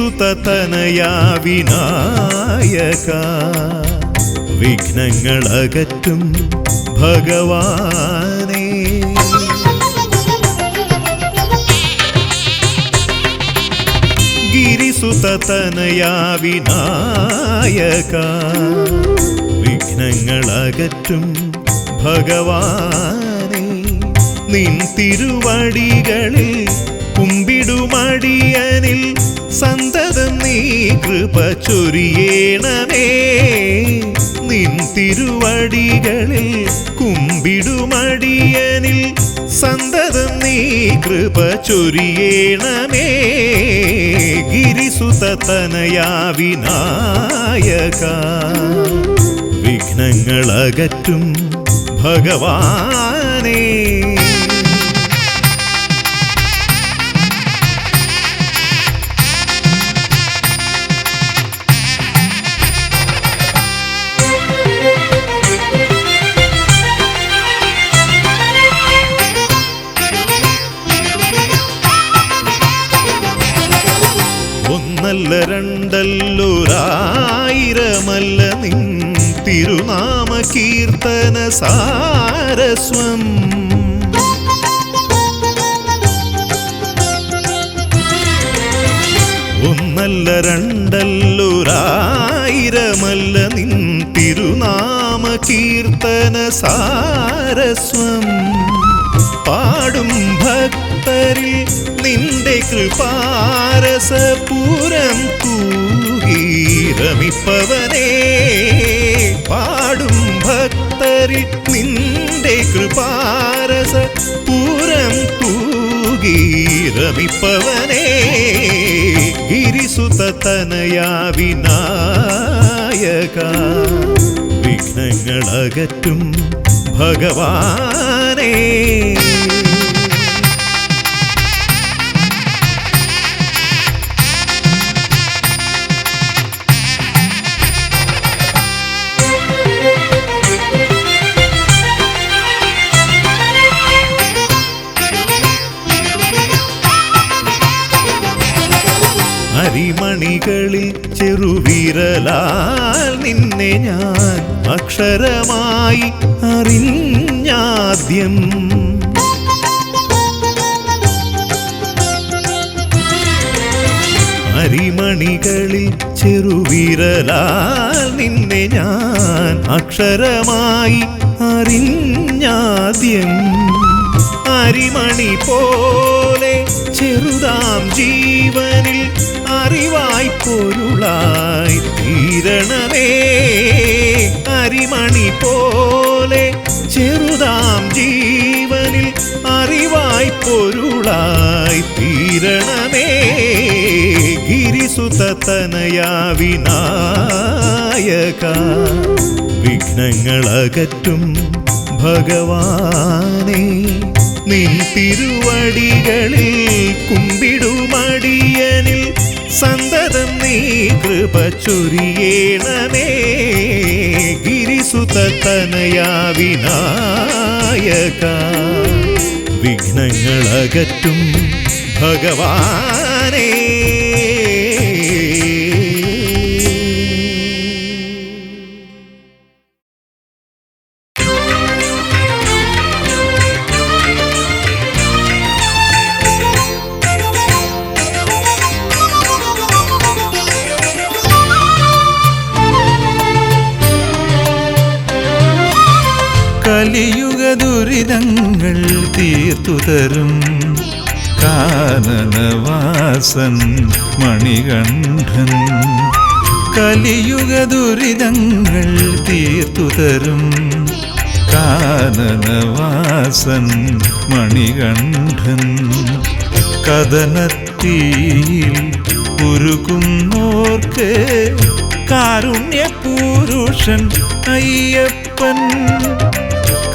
ഗിരിസുതനയാ വിനായക വിഘ്നങ്ങളകറ്റും ഭഗവാനേ. ഗിരിസുതനയാ വിനായക വിഘ്നങ്ങളകറ്റും ഭഗവാനേ. നിൻ തിരുവടികളിൽ കുമ്പിടുമടിയനിൽ സന്തതം നീ കൃപ ചൊരിയേണമേ. നിൻ തിരുവടികളിൽ കുമ്പിടുമടിയനിൽ സന്തതം നീ കൃപ ചൊരിയേണമേ. ഗിരിസുതനയാ വിനായക വിഘ്നങ്ങളകറ്റും ഭഗവാനേ. ഒന്നല്ല രണ്ടല്ലൊരായിരമല്ല നിൻ തിരുനാമ കീർത്തന സാരസ്വം. ഒന്നല്ല രണ്ടല്ലൊരായിരമല്ല നിൻ തിരുനാമ കീർത്തന സാരസ്വം. പാടും ഭക്തരിൽ നിന്റെ കൃപാരസപൂരം തൂകി രമിപ്പവനേ. പാടും ഭക്തരിൽ നിന്റെ കൃപാരസപൂരം തൂകി രമിപ്പവനേ. ഗിരിസുതനയാ വിനായക വിഘ്നങ്ങളകറ്റും ഭഗവാനേ. അരിമണികളിൽ ചെറുവിരലാൽ നിന്നെ ഞാൻ അക്ഷരമായി അറിഞ്ഞാദ്യം. അരിമണികളിൽ ചെറുവിരലാൽ നിന്നെ ഞാൻ അക്ഷരമായി അറിഞ്ഞാദ്യം. അരിമണി പോലെ ചെറുതാം ജീവനിൽ അറിവായി പൊരുളായി തീരണമേ. അരിമണി പോലെ ചെറുതാം ജീവനിൽ അറിവായി പൊരുളായി തീരണമേ. ഗിരിസുതനയാ വിനായക വിഘ്നങ്ങളകറ്റും ഭഗവാനേ. നിൻ തിരുവടികളിൽ കുമ്പിടുമടിയനിൽ സന്തതം നീ കൃപ ചൊരിയേണമേ. ഗിരിസുതനയാ വിനായക വിഘ്നങ്ങളകറ്റും ഭഗവാനേ. കലിയുഗ ദുരിതങ്ങൾ തീർത്തുതരും കാനനവാസൻ മണികണ്ഠൻ. കലിയുഗ ദുരിതങ്ങൾ തീർത്തുതരും കാനനവാസൻ മണികണ്ഠൻ. കഥനത്തീയിൽ ഉരുകുന്നോർക്ക് കാരുണ്യപുരുഷൻ അയ്യപ്പൻ.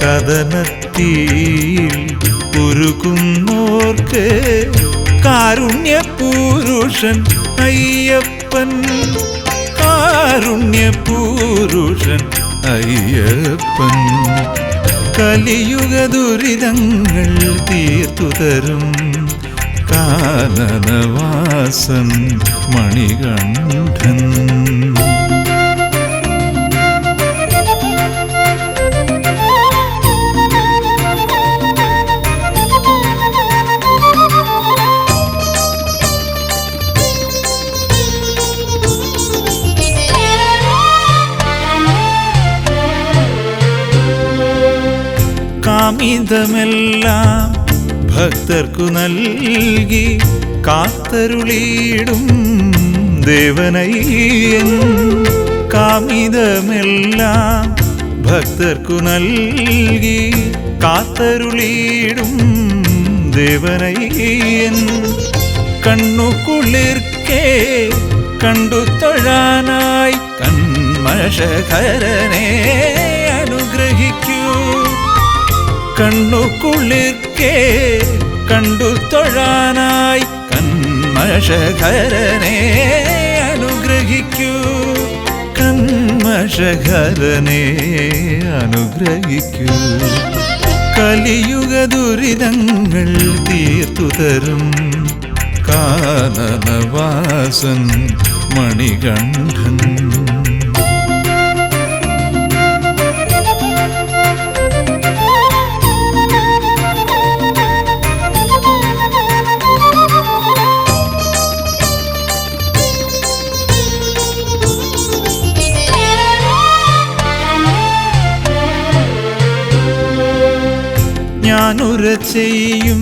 കഥനത്തീയിൽ ഉരുകുന്നോർക്ക് കാരുണ്യപുരുഷൻ അയ്യപ്പൻ. കാരുണ്യപുരുഷൻ അയ്യപ്പൻ. കലിയുഗ ദുരിതങ്ങൾ തീർത്തുതരും കാനനവാസൻ മണികണ്ഠൻ. കാമിതമെല്ലാം ഭക്തർക്കു നൽകി കാത്തരുളിയിടും ദേവനയ്യൻ. കാമിതമെല്ലാം ഭക്തർക്കു നൽകി കാത്തരുളിയിടും ദേവനയ്യൻ. കണ്ണുകുളിർക്കേ കണ്ടു തൊഴാനായി കന്മഷഹരനെ അനുഗ്രഹിക്കൂ. കണ്ണുകുളിർക്കേ കണ്ടു തൊഴാനായി കന്മഷഹരനെ അനുഗ്രഹിക്കൂ. കന്മഷഹരനെ അനുഗ്രഹിക്കൂ. കലിയുഗ ദുരിതങ്ങൾ തീർത്തു തരും കാനനവാസൻ മണികണ്ഠൻ. ഞാനുര ചെയ്യും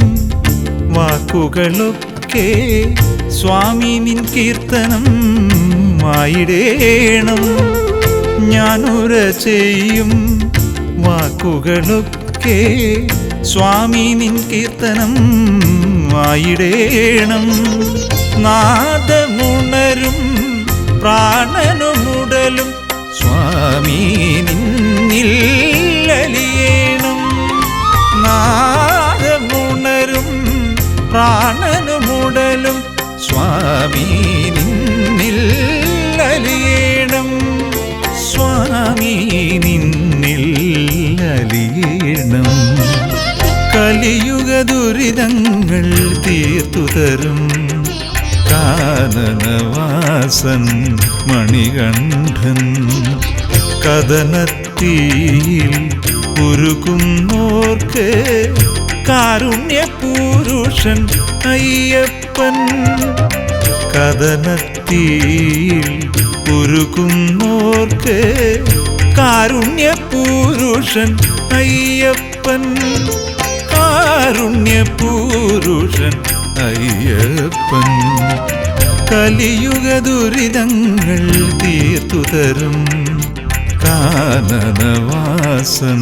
വാക്കുകളൊക്കെ സ്വാമി നിൻ കീർത്തനം ആയിടേണം. ഞാനുര ചെയ്യും വാക്കുകളൊക്കെ സ്വാമി നിൻ കീർത്തനം ആയിടേണം. നാദമുണരും പ്രാണനുമുടലും സ്വാമി നിന്നിൽ അലിയേണം. നാദമുണരും പ്രാണനുമുടലും സ്വാമി നിന്നിൽ അലിയേണം. സ്വാമി നിന്നിൽ അലിയേണം. കലിയുഗ ദുരിതങ്ങൾ തീർത്തു തരും കാനനവാസൻ മണികണ്ഠൻ. കദനത്തീയിൽ ഉരുകുന്നോർക്ക് കാരുണ്യപുരുഷൻ അയ്യപ്പൻ. കദനത്തീയിൽ ഉരുകുന്നോർക്ക് കാരുണ്യപുരുഷൻ അയ്യപ്പൻ. കാരുണ്യപുരുഷൻ അയ്യപ്പൻ. കലിയുഗ ദുരിതങ്ങൾ തീർത്തു തരും കാനനവാസൻ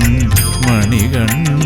മണികണ്ഠൻ.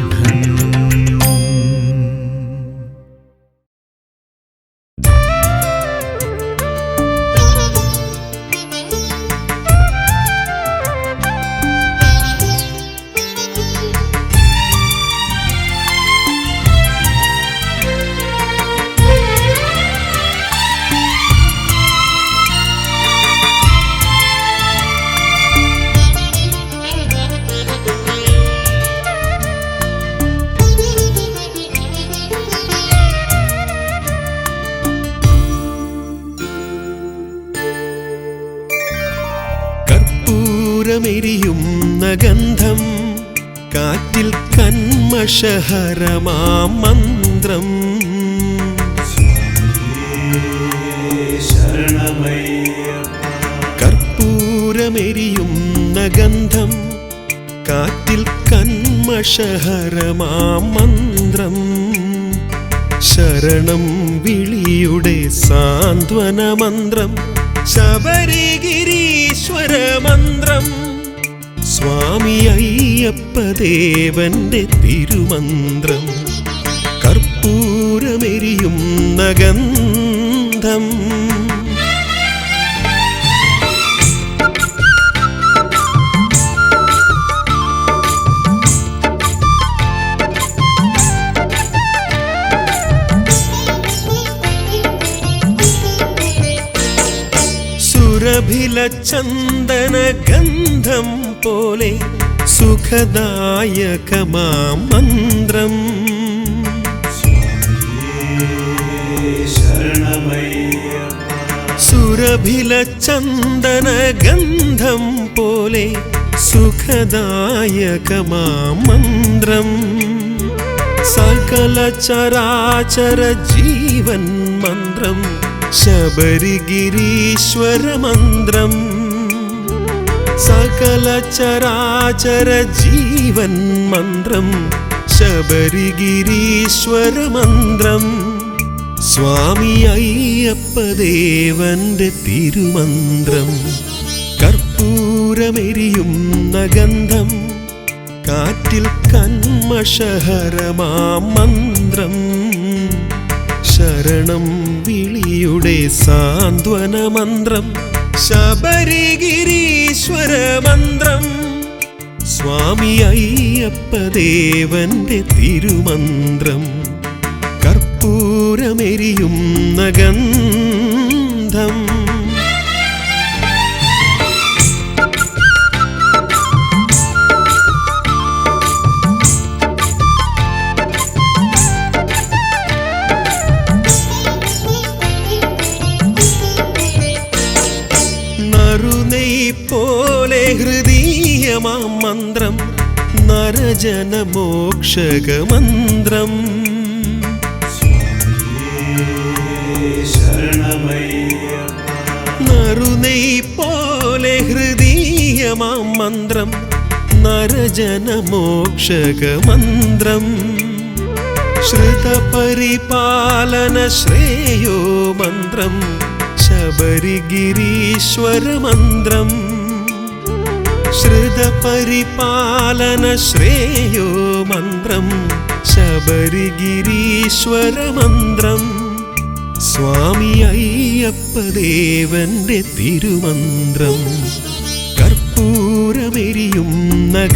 മെരിയുന്ന ഗന്ധം കാറ്റിൽ കന്മഷഹരമാം മന്ത്രം. കർപ്പൂരമെരിയുന്ന ഗന്ധം കാറ്റിൽ കന്മഷഹരമാം മന്ത്രം. ശരണം വിളിയുടെ സാന്ത്വന മന്ത്രം. ശബരിഗിരീശ്വര മന്ത്രം. സ്വാമി അയ്യപ്പദേവന്റെ തിരുമന്ത്രം. കർപ്പൂരമെരിയുന്ന ഗന്ധം. സുരഭില ചന്ദന ഗന്ധം പോലെ സുഖദായകമാം മന്ത്രം. സുരഭില ചന്ദന ഗന്ധം പോലെ സുഖദായകമാം മന്ത്രം സകല ചരാചര ജീവൻ മന്ത്രം ശബരിഗിരീശ്വര മന്ത്രം സകല ചരാചര ജീവൻ മന്ത്രം ശബരിഗിരീശ്വര മന്ത്രം സ്വാമി അയ്യപ്പദേവന്റെ തിരുമന്ത്രം കർപ്പൂരമെരിയുന്ന ഗന്ധം കാറ്റിൽ കന്മഷഹരമാം മന്ത്രം ശരണം വിളിയുടെ സാന്ത്വന മന്ത്രം ശബരിഗിരീശ്വര മന്ത്രം സ്വാമി അയ്യപ്പദേവന്റെ തിരുമന്ത്രം കർപ്പൂരമെരിയുന്ന ഗന്ധം നറുനെയ് പോലെ ഹൃദീയമാം മന്ത്രം നരജനമോക്ഷക മന്ത്രം നറുനെയ് പോലെ ഹൃദീയമാം മന്ത്രം നരജനമോക്ഷക മന്ത്രം ശ്രുതപരിപാലന ശ്രേയോ മന്ത്രം ശബരിഗിരീശ്വര മന്ത്രം ശ്രുതപരിപാലന ശ്രേയോ മന്ത്രം ശബരിഗിരീശ്വര മന്ത്രം സ്വാമി അയ്യപ്പദേവന്റെ തിരുമന്ത്രം കർപ്പൂരമെരിയുന്ന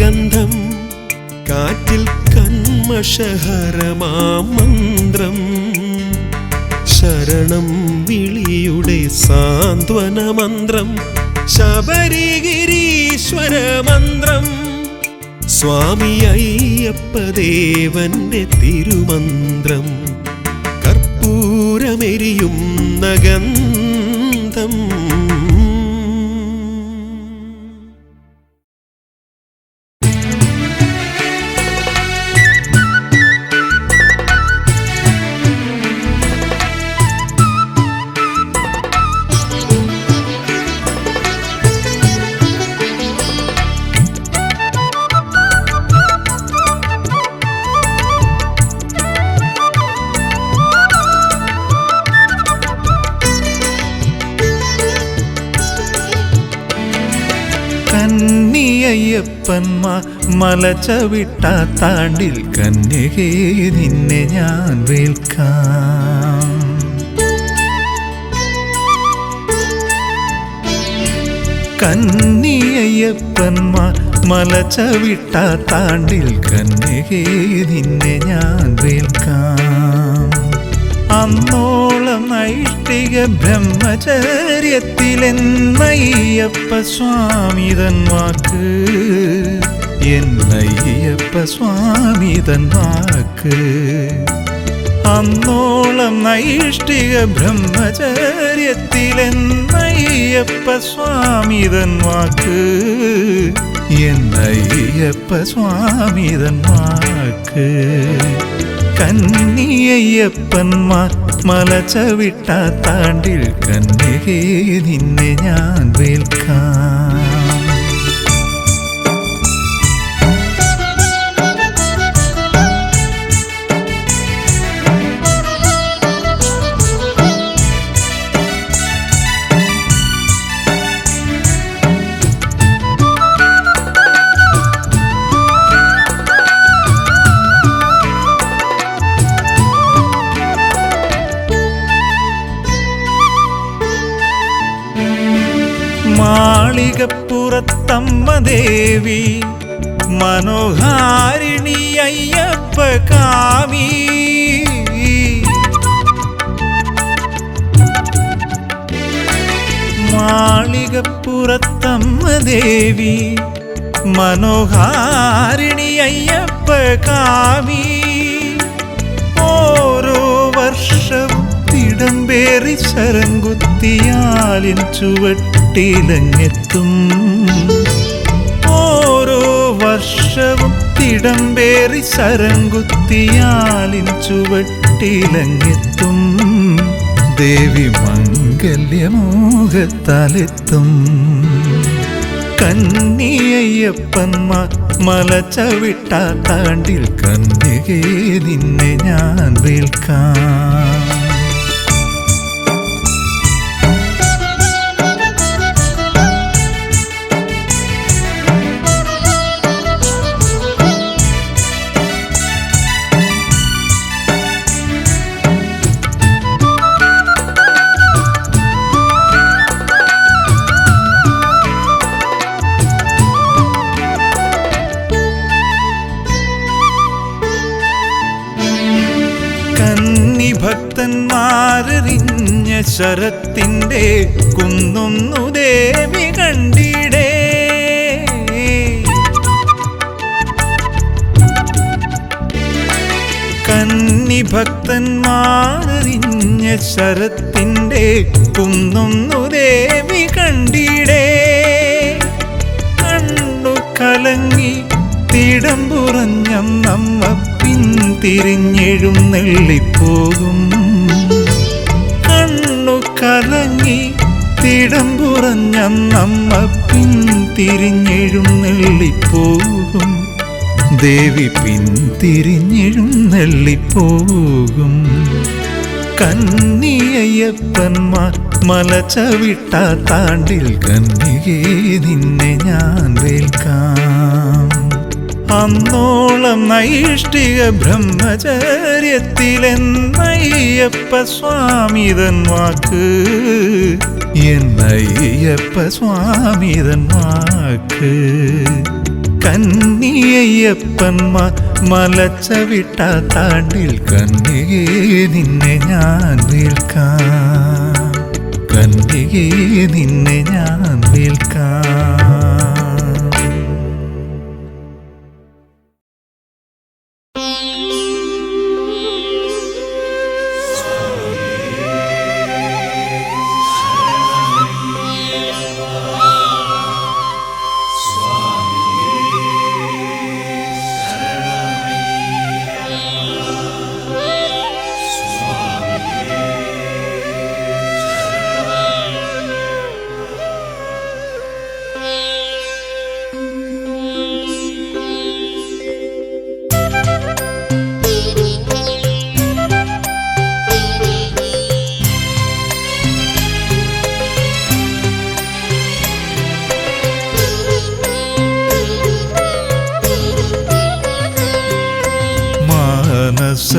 ഗന്ധം കാറ്റിൽ കന്മഷഹരമാം മന്ത്രം ശരണം വിളിയുടെ സാന്ത്വന മന്ത്രം ശബരിഗിരീശ്വര മന്ത്രം സ്വാമി അയ്യപ്പദേവന്റെ തിരുമന്ത്രം കർപ്പൂരമെരിയുന്ന ഗന്ധം കന്നിയയ്യപ്പന്മാർ മലചവിട്ട താണ്ടിൽ കന്യകേ നിന്നെ ഞാൻ വേൽക്കാം. കന്നിയയ്യപ്പന്മാർ മലചവിട്ട താണ്ടിൽ കന്യകേ നിന്നെ ഞാൻ വേൽക്കാം. അന്നോളം നൈഷ്ഠിക ബ്രഹ്മചര്യത്തിലെന്നയ്യപ്പ സ്വാമിതൻ വാക്ക്, എന്നയ്യപ്പ സ്വാമിതൻ വാക്ക്. അന്നോളം നൈഷ്ഠിക ബ്രഹ്മചര്യത്തിലെന്നയ്യപ്പ സ്വാമിതൻ വാക്ക്, എന്നയ്യപ്പ സ്വാമിതൻ വാക്ക്. കന്നിയയ്യപ്പന്മാർ മലചവിട്ട താണ്ടിൽ കന്യകേ നിന്നെ ഞാൻ വേൽക്കാം. മാളികപ്പുറത്തമ്മ ദേവി മനോഹാരിണി അയ്യപ്പ കാമി, മാളികപ്പുറത്തമ്മ ദേവി മനോഹാരിണി അയ്യപ്പ കാമി. ഓരോ വർഷവും തിടമ്പേറി ശരംകുത്തിയാലിൻ ചുവട്ടിലങ്ങെത്തും. ഓരോ വർഷവും തിടമ്പേറി ശരംകുത്തിയാലിൻ ചുവട്ടിലങ്ങെത്തും. ദേവി മംഗല്യമോഹത്താലെത്തും. കന്നിയയ്യപ്പന്മാർ മല ചവിട്ടാത്താണ്ടിൽ കന്യകേ നിന്നെ ഞാൻ വേൽക്കാം. ഭക്തന്മാരെറിഞ്ഞ ശരത്തിൻ്റെ കുന്നൊന്നു ദേവി കണ്ടിടേ. കന്നി ഭക്തന്മാരെറിഞ്ഞ ശരത്തിൻ്റെ കുന്നൊന്നു ദേവി കണ്ടിടേ. കണ്ണു കലങ്ങി തിടമ്പുറഞ്ഞമ്മ പിന്തിരിഞ്ഞെഴുന്നെള്ളിപ്പോകും. കണ്ണു കലങ്ങി തിടമ്പുറഞ്ഞമ്മ പിന്തിരിഞ്ഞെഴുന്നെള്ളിപ്പോകും. ദേവി പിന്തിരിഞ്ഞെഴുന്നെള്ളിപ്പോകും. കന്നിയയ്യപ്പന്മാർ മല ചവിട്ടാത്താണ്ടിൽ കന്യകേ നിന്നെ ഞാൻ വേൽക്കാം. അന്നോളം നൈഷ്ഠിക ബ്രഹ്മചര്യത്തിലെന്നയ്യപ്പ സ്വാമിതൻ വാക്ക്, എന്നയ്യപ്പ സ്വാമിതൻ വാക്ക്. കന്നിയയ്യപ്പന്മാർ മല ചവിട്ടാത്താണ്ടിൽ കന്യകേ നിന്നെ ഞാൻ വേൽക്കാം. കന്യകേ നിന്നെ ഞാൻ വേൽക്കാം.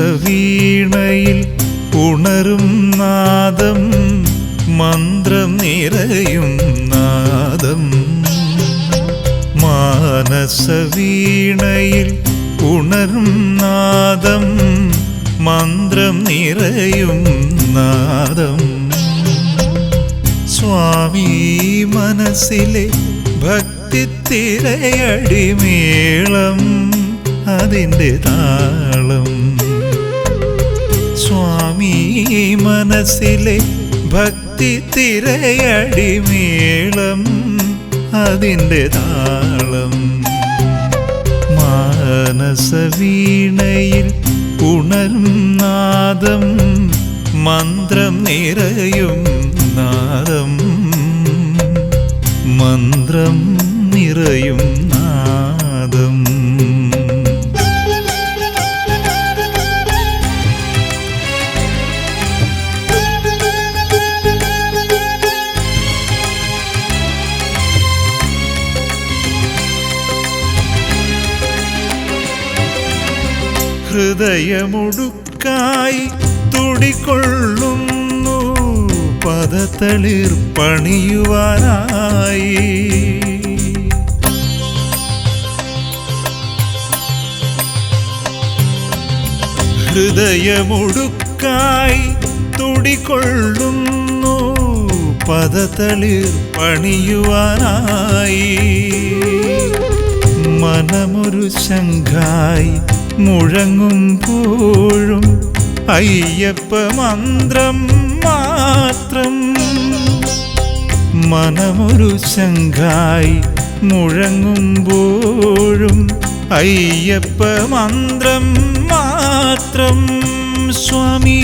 മനസവീണയിൽ ഉണരും നാദം, മന്ത്രം നിറയും നാദം. മാനസവീണയിൽ ഉണരും നാദം, മന്ത്രം നിറയും നാദം. സ്വാമി മനസ്സിലെ ഭക്തിത്തിരയടിമേളം, അതിൻ്റെ താളം. സ്വാമി മനസ്സിലെ ഭക്തിത്തിരയടിമേളം, അതിൻ്റെ താളം. മാനസവീണയിൽ ഉണരും നാദം, മന്ത്രം നിറയും നാദം. മന്ത്രം നിറയും നാദം. ഹൃദയമുടുക്കായി തുടികൊള്ളുന്നു പദതളിർ പണിയുവാനായി. ഹൃദയമുടുക്കായി തുടികൊള്ളുന്നു പദതളിർ പണിയുവാനായി. മനമൊരു ശംഖായി മുഴങ്ങുമ്പോഴും അയ്യപ്പ മന്ത്രം മാത്രം. മനമൊരു ശംഖായി മുഴങ്ങുമ്പോഴും അയ്യപ്പ മന്ത്രം മാത്രം. സ്വാമി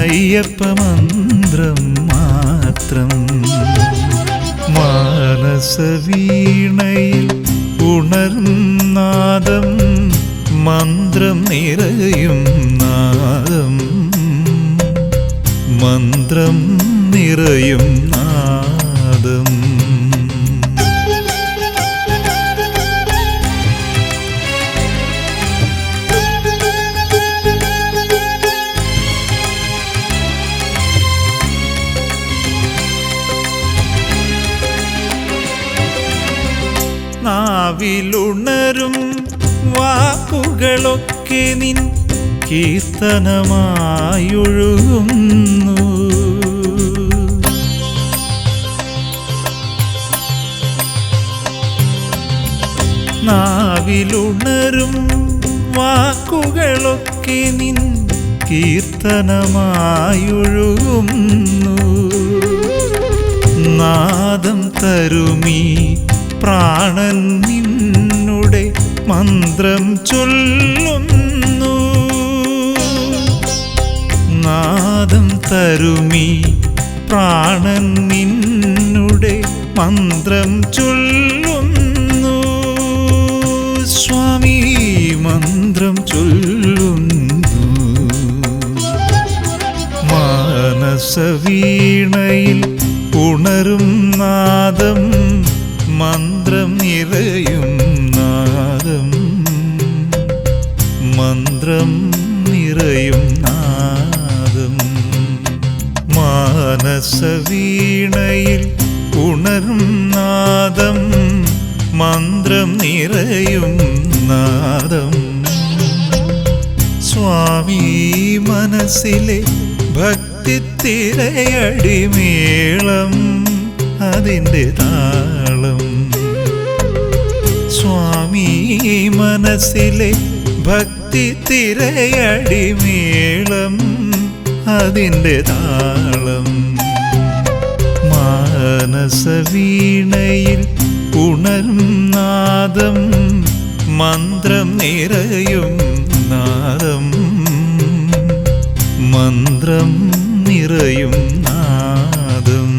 അയ്യപ്പ മന്ത്രം മാത്രം. മാനസവീണയിൽ ഉണരും നാദം, മന്ത്രം നിറയും നാദം, മന്ത്രം നിറയും നാദം. നാവിലുണരും വാക്കുകളൊക്കെ നിൻ കീർത്തനമായൊഴുകുന്നു. നാവിലുണരും വാക്കുകളൊക്കെ നിൻ കീർത്തനമായൊഴുകുന്നു. നാദം തരുമീ പ്രാണൻ നിന്നുടെ മന്ത്രം ചൊല്ലുന്നു. നാദം തരുമീ പ്രാണൻ നിന്നുടെ മന്ത്രം ചൊല്ലുന്നു. സ്വാമി മന്ത്രം ചൊല്ലുന്നു. മാനസവീണയിൽ ഉണരും നാദം, മന്ത്രം നിറയും നാദം, മന്ത്രം നിറയും നാദം. മാനസവീണയിൽ ഉണരും നാദം, മന്ത്രം നിറയും നാദം. സ്വാമി മനസ്സിലെ ഭക്തിത്തിരയടിമേളം, അതിൻ്റെ താളം. സ്വാമി മനസ്സിലെ ഭക്തിത്തിരയടിമേളം, അതിൻ്റെ താളം. മാനസവീണയിൽ ഉണരും നാദം, മന്ത്രം നിറയും നാദം, മന്ത്രം നിറയും നാദം.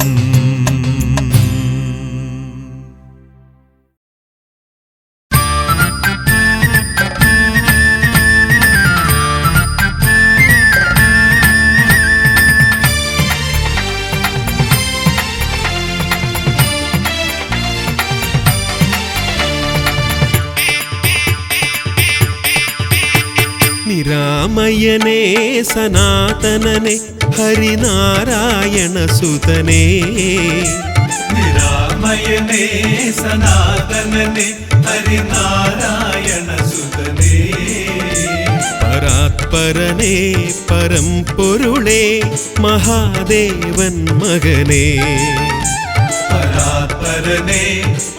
നിരാമയനേ സനാതനനെ ഹരിനാരായണ സുതനേ. നിരാമയനേ സനാതനനെ ഹരിനാരായണ സുതനേ. പരാത്പരനേ പരംപൊരുളേ മഹാദേവൻ മകനേ. പരാത്പരനേ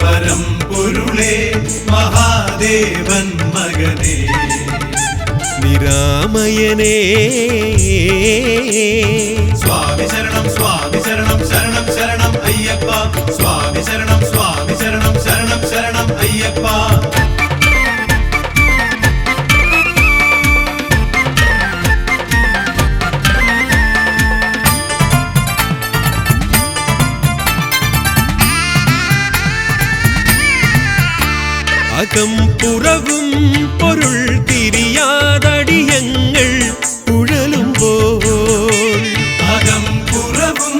പരംപൊരുളേ മഹാദേവൻ മകനേ. നിരാമയനേ സ്വാമി ശരണം സ്വാമി ശരണം ശരണം ശരണം അയ്യപ്പ. സ്വാമി ശരണം സ്വാമി ശരണം ശരണം ശരണം അയ്യപ്പ. അകം പുറവും പൊരുൾ തിരിയാതടിയങ്ങൾ ഉഴലുമ്പോൾ. അകം പുറവും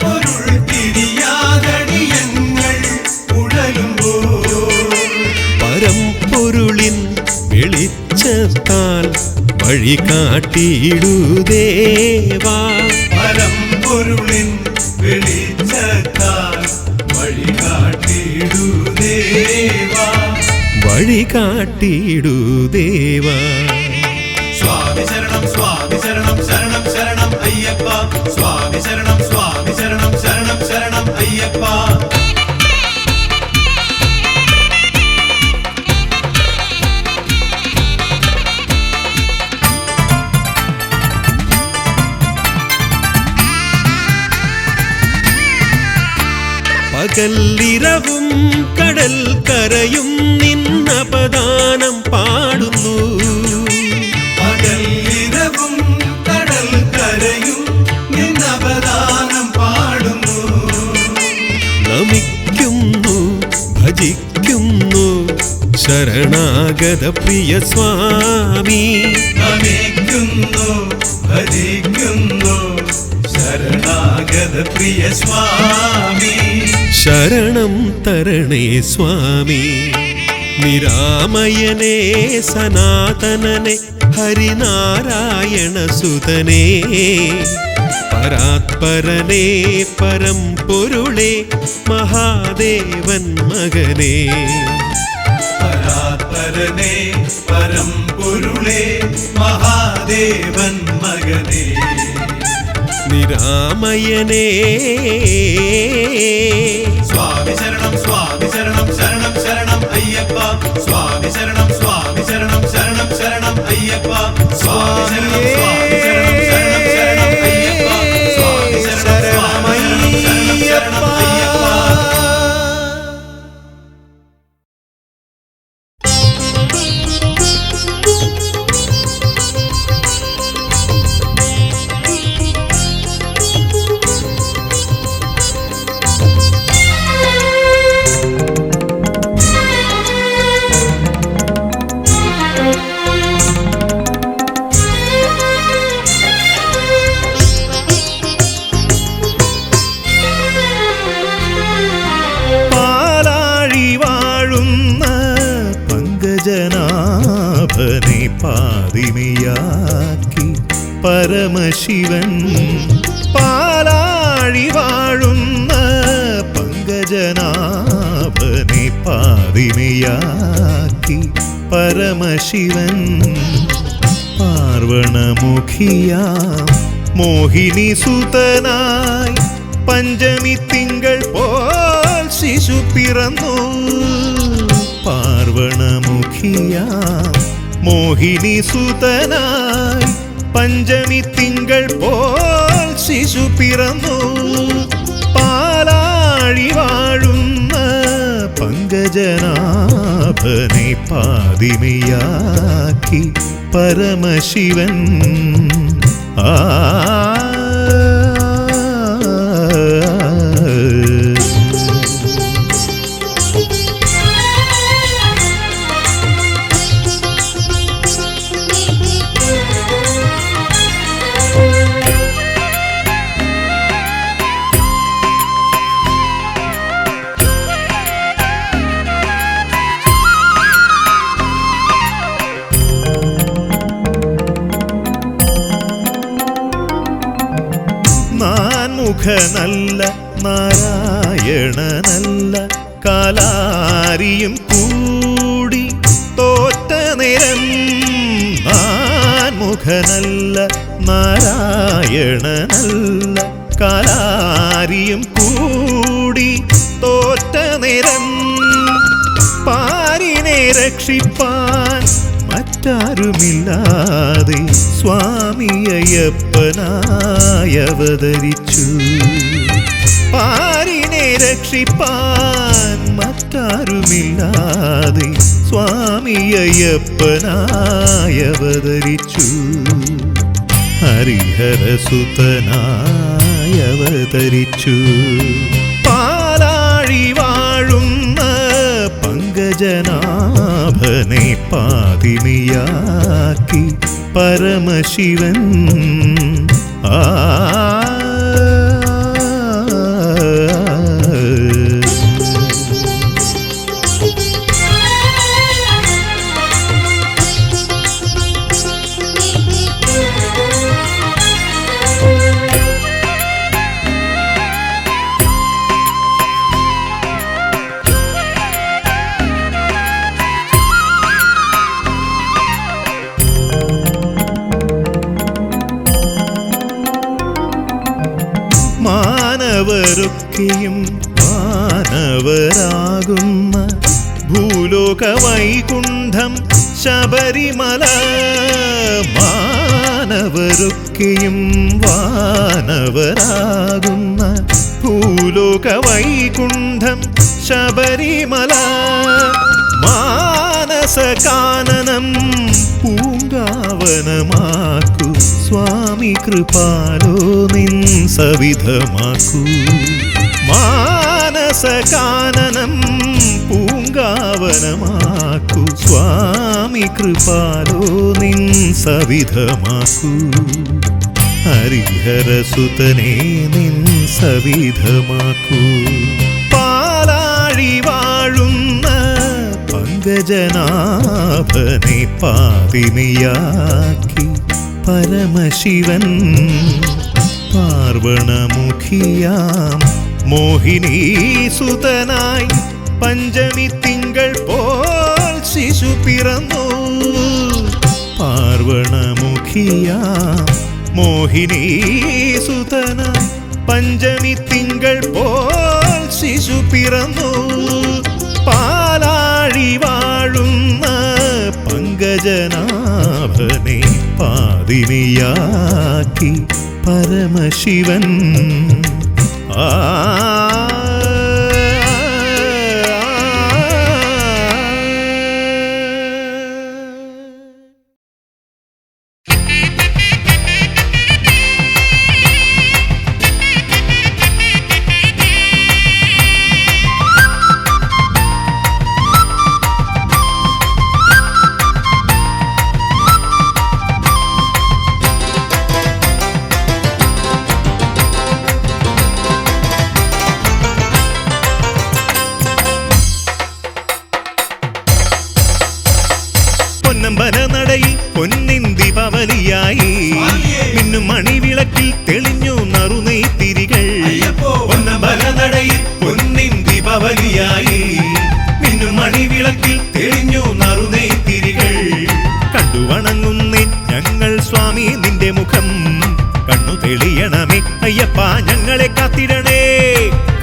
പൊരുൾ തിരിയാതടിയങ്ങൾ ഉഴലുമ്പോൾ. പരംപൊരുളിൻ വെളിച്ചത്താൽ വഴി കാട്ടിയിടുദേവാ. പരംപൊരുളിൻ വെളിച്ചത്താൽ വഴി കാട്ടിയിടുദേവാ. വഴി കാട്ടിയിടുദേവാ. സ്വാമി ശരണം സ്വാമി ശരണം ശരണം ശരണം അയ്യപ്പ. സ്വാമി ശരണം സ്വാമി ശരണം ശരണം ശരണം അയ്യപ്പ. പകലിരവും കടൽ കരയും നിന്നപദാനം പാടുന്നു. പകലിരവും കടൽ കരയും നിന്നപദാനം പാടുന്നു. നമിക്കുന്നു ഭജിക്കുന്നു ശരണാഗത പ്രിയ സ്വാമി. നമിക്കുന്നു ഭജിക്കുന്നു ശരണാഗത പ്രിയ സ്വാമി. ശരണം തരണേ സ്വാമി. നിരാമയനേ സനാതനനെ ഹരിനാരായണ സുതനേ. പരാത്പരനേ പരംപൊരുളേ മഹാദേവൻ മകനേ. പരാത്പരനേ പരംപൊരുളേ മഹാദേവൻ മകനേ. നിരാമയനേ സ്വാമി ശരണം സ്വാമി ശരണം ശരണം ശരണം അയ്യപ്പ. സ്വാമി ശരണം സ്വാമി ശരണം ശരണം ശരണം അയ്യപ്പ. സ്വാമി ശരണം സ്വാമി ശരണം ശരണം ശരണം അയ്യപ്പ. സ്വാമി ശരണം സ്വാമി ശരണം ശരണം ശരണം അയ്യപ്പ. പങ്കജനാഭനെ പാതിമയാക്കി പരമശിവൻ. പാലാഴി വാഴുന്ന പങ്കജനാഭനെ പാതിമയാക്കി പരമശിവൻ. പാർവണമുഖിയാം മോഹിനി സുതനായി പഞ്ചമി തിങ്കൾ പോൽ ശിശു പിറന്നു. പാർവണമുഖിയാം മോഹിനി സുതനായി പഞ്ചമി തിങ്കൾ പോൽ ശിശു പിറന്നു. പാലാഴി വാഴുന്ന പങ്കജനാഭനെ പാതിമയാക്കി പരമശിവൻ. ആ നാൻമുഖനല്ല നാരായണനല്ല കാലാരിയും കൂടി തോറ്റ നേരം. നാൻമുഖനല്ല നാരായണനല്ല കാലാരിയും കൂടി തോറ്റ നേരം. പാരിനെ രക്ഷിപ്പാൻ മറ്റാരുമില്ലാതെ സ്വാമി അയ്യപ്പനായി അവതരിച്ചു. പാരിനെ രക്ഷിപ്പാൻ മറ്റാരുമില്ലാതെ സ്വാമി അയ്യപ്പനായി അവതരിച്ചു. ഹരിഹരസുതനായി അവതരിച്ചു. പാലാഴി വാഴുന്ന പങ്കജനാഭനെ പാതിമയാക്കി പരമശിവൻ. ആ മാനവരൊക്കെയും മാനവരാകുന്ന ഭൂലോക വൈകുണ്ഠം ശബരിമല. മാനവരൊക്കെയും വാനവരാകുന്ന ഭൂലോക വൈകുണ്ഠം ശബരിമല മാനസകാനനം പൂങ്കാവനമാക്കൂ സ്വാമി കൃപാലോ നിൻ സവിധമാക്കൂ മാനസകാനനം പൂങ്കാവനമാക്കൂ സ്വാമി കൃപാലോ നിൻ സവിധമാക്കൂ ഹരിഹരസുതനേ നിൻ സവിധമാക്കൂ പാലാഴി വാഴുന്ന പങ്കജനാഭനെ പാതിനിയാക്കി പരമശിവൻ പാർവണമുഖിയാം മോഹിനീസുതനായി പഞ്ചമി തിങ്കൾ പോൽ ശിശു പിറന്നു പാർവണമുഖിയാം മോഹിനീസുതനായി പഞ്ചമി തിങ്കൾ പോൽ ശിശു പിറന്നു പാലാഴി വാഴുന്ന പങ്കജനാഭനെ പാതിനിയാക്കി പരമശിവൻ ആ പൊന്നമ്പലനടയിൽ പൊന്നിൻ ദീപാവലിയായി മിന്നും മണിവിളക്കിൽ തെളിഞ്ഞു നറുനെയ്ത്തിരികൾ പൊന്നമ്പലനടയിൽ പൊന്നിൻ ദീപാവലിയായി മിന്നും മണിവിളക്കിൽ തെളിഞ്ഞു നറുനെയ്ത്തിരികൾ കണ്ടു വണങ്ങുന്നേ ഞങ്ങൾ സ്വാമി നിന്റെ മുഖം കണ്ണു തെളിയണമേ അയ്യപ്പ ഞങ്ങളെ കാത്തിടണേ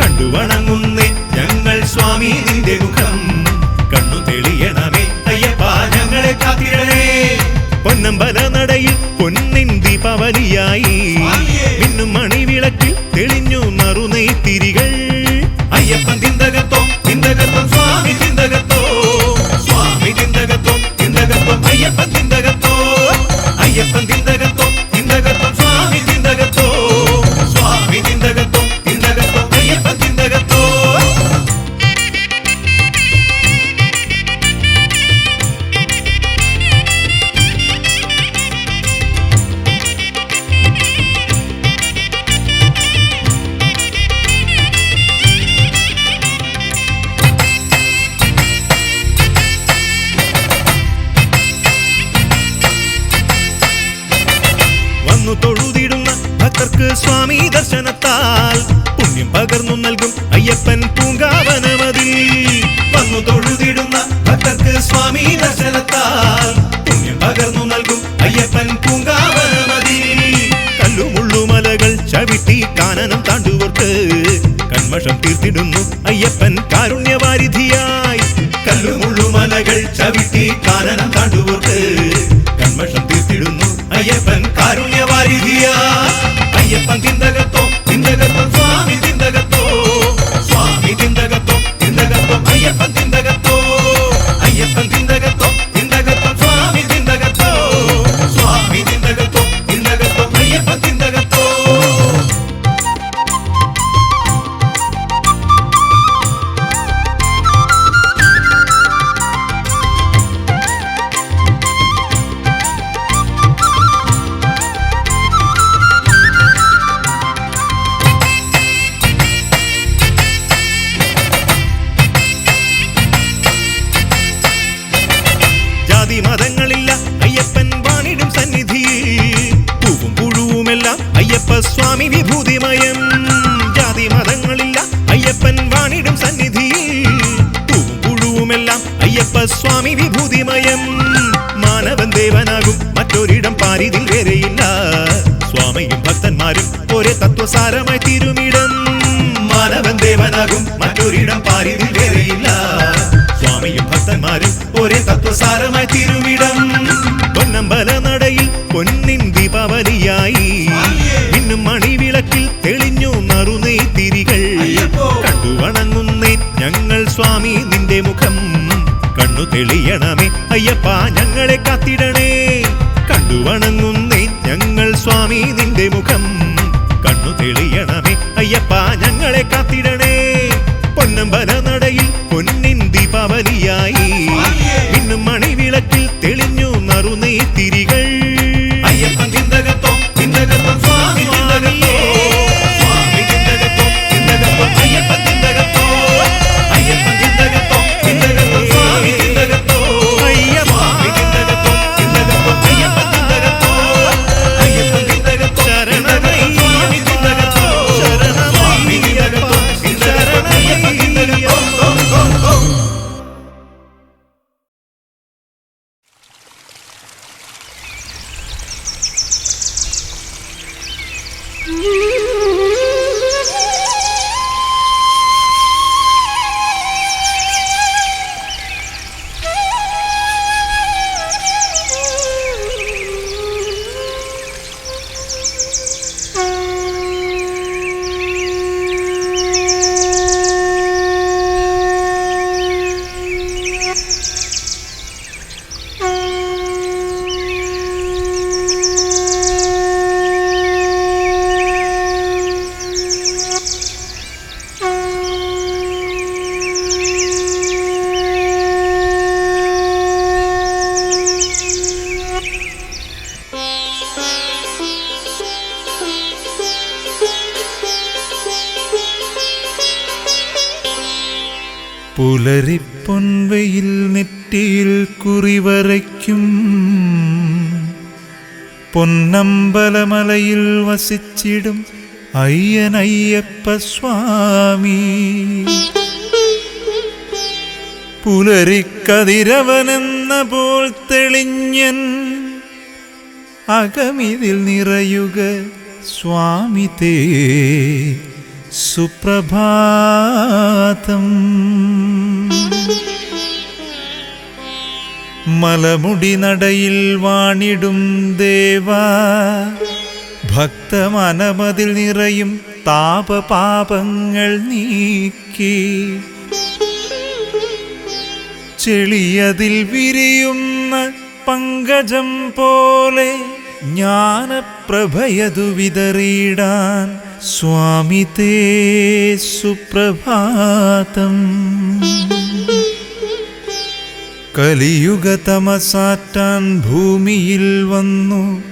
കണ്ടു വണങ്ങുന്നേ ഞങ്ങൾ സ്വാമി നിന്റെ മുഖം കണ്ണു തെളിയണമേ അയ്യപ്പ ഞങ്ങളെ കാത്തിടണേ പൊന്നമ്പലനടയിൽ പൊന്നിൻ ദീപാവലിയായി മിന്നും മണിവിളക്കിൽ തെളിഞ്ഞു നറുനെയ്ത്തിരികൾ അയ്യപ്പൻ തിന്തകത്തോ തിന്തകത്വം സ്വാമി തിന്തകത്തോ സ്വാമി തിന്തകത്തോ തിന്തകത്വം അയ്യപ്പൻ തിന്തകത്തോ അയ്യപ്പൻ തിന്തകത്തോ തിന്തകത്വം സ്വാമി തിന്തകത്തോ സ്വാമി തിന്തകത്തോ തിന്തകത്വം അയ്യപ്പൻ തിന്തകത്തോ വന്നു തൊഴുതിടുന്ന ഭക്തർക്ക് സ്വാമി ദർശനത്താൽ പുണ്യം പകർന്നു നൽകും അയ്യപ്പൻ പൂങ്കാവനമതിൽ വന്നു തൊഴുതിടുന്ന ഭക്തർക്ക് സ്വാമി ദർശനത്താൽ പുണ്യം പകർന്നു നൽകും അയ്യപ്പൻ പൂങ്കാവനമതിൽ കല്ലുമുള്ളുമലകൾ ചവിട്ടി കാനനം താണ്ടുവർക്ക് കന്മഷം തീർത്തിടുന്നു അയ്യപ്പൻ കാരുണ്യവാരിധിയായി കല്ലുമുള്ളുമലകൾ ചവിട്ടി കാനനം താണ്ടുവർക്ക് കന്മഷം തീർത്തിടുന്നു അയ്യപ്പൻ കാരുണ്യവാരിധിയാ അയ്യപ്പൻ തിന്തകത്തോ തിന്തകത്വം സ്വാമി തിന്തകത്തോ സ്വാമി തിന്തകത്തോ തിന്തകത്വം അയ്യപ്പൻ തിന്തകത്തോ അയ്യപ്പൻ തിന്തകത്തോ തിന്തകത്വം സ്വാമി തിന്തകത്തോ സ്വാമി തിന്തകത്തോ തിന്തകത്വം അയ്യപ്പൻ തിന്തകത്തോ ജാതി മതങ്ങളില്ല അയ്യപ്പൻ വാണിടും സന്നിധിയിൽ പൂവും പുഴുവുമെല്ലാം അയ്യപ്പ സ്വാമി വിഭൂതിമയം ജാതി മതങ്ങളില്ല അയ്യപ്പൻ വാണിടും സന്നിധിയിൽ പൂവും പുഴുവുമെല്ലാം അയ്യപ്പ സ്വാമി വിഭൂതിമയം മാനവൻ ദേവനാകും മറ്റൊരിടം പാരിതിൽ വേറെയില്ല സ്വാമിയും ഭക്തന്മാരും ഒരേ തത്വസാരമായി തിരുമിടം മാനവൻ ദേവനാകും മറ്റൊരിടം പാരിതിൽ വേറെയില്ല സ്വാമിയും ഭക്തന്മാരും ഒരേ തത്വസാരമായി തിരുമിടം പൊന്നമ്പലനടയിൽ പൊന്നിൻ ദീപാവലിയായി മിന്നും മണിവിളക്കിൽ തെളിഞ്ഞു നറുനെയ്ത്തിരികൾ സ്വാമി നിന്റെ മുഖം. കണ്ണു തെളിയണമേ അയ്യപ്പ ഞങ്ങളെ കാത്തിടണേ. കണ്ടു വണങ്ങുന്നേ ഞങ്ങൾ സ്വാമി നിന്റെ മുഖം. കണ്ണു തെളിയണമേ അയ്യപ്പ ഞങ്ങളെ കാത്തിടണേ. പൊന്നമ്പല നടയിൽ പൊന്നിൻ ദീപാവലിയായി ഇന്നും മണിവിളക്കിൽ തെളിഞ്ഞു നറുനീ തിരികൾ. അയ്യപ്പൻ ചിന്തകത്തോ ചിന്തകത്തോ സ്വാമി ചിന്തകത്തോ സ്വാമി ചിന്തകത്തോ ചിന്തകത്തോ അയ്യപ്പൻ ചിന്തകത്തോ അയ്യപ്പൻ ചിന്തകത്തോ ചിന്തകത്തോ സ്വാമി ചിന്തകത്തോ സ്വാമി ചിന്തകത്തോ ചിന്തകത്തോ അയ്യപ്പൻ ചിന്തകത്തോ അയ്യപ്പൻ ചിന്തകത്തോ ശരണമയ്യ സ്വാമി ചിന്തകത്തോ സ്വാമി ചിന്തകത്തോ ചിന്തകത്തോ അയ്യപ്പൻ ചിന്തകത്തോ. പുലരിപ്പൊൻവയിൽ നെറ്റിയിൽ കുറിവരയ്ക്കും പൊന്നമ്പലമലയിൽ വസിച്ചിടും അയ്യനയ്യപ്പ സ്വാമി. പുലരിക്കതിരവനെന്ന പോൽ തെളിഞ്ഞൻ അകമിതിൽ നിറയുക സ്വാമി തേ സുപ്രഭാതം. മലമുടി നടയിൽ വാണിടും ദേവാ ഭക്തമനമതിൽ നിറയും താപപാപങ്ങൾ നീക്കി ചെളിയതിൽ വിരിയുന്ന പങ്കജം പോലെ ജ്ഞാനപ്രഭയതു വിതറിയിടാൻ സ്വാമി തേ സുപ്രഭാതം. കലിയുഗ തമസാറ്റാൻ ഭൂമിയിൽ വന്നു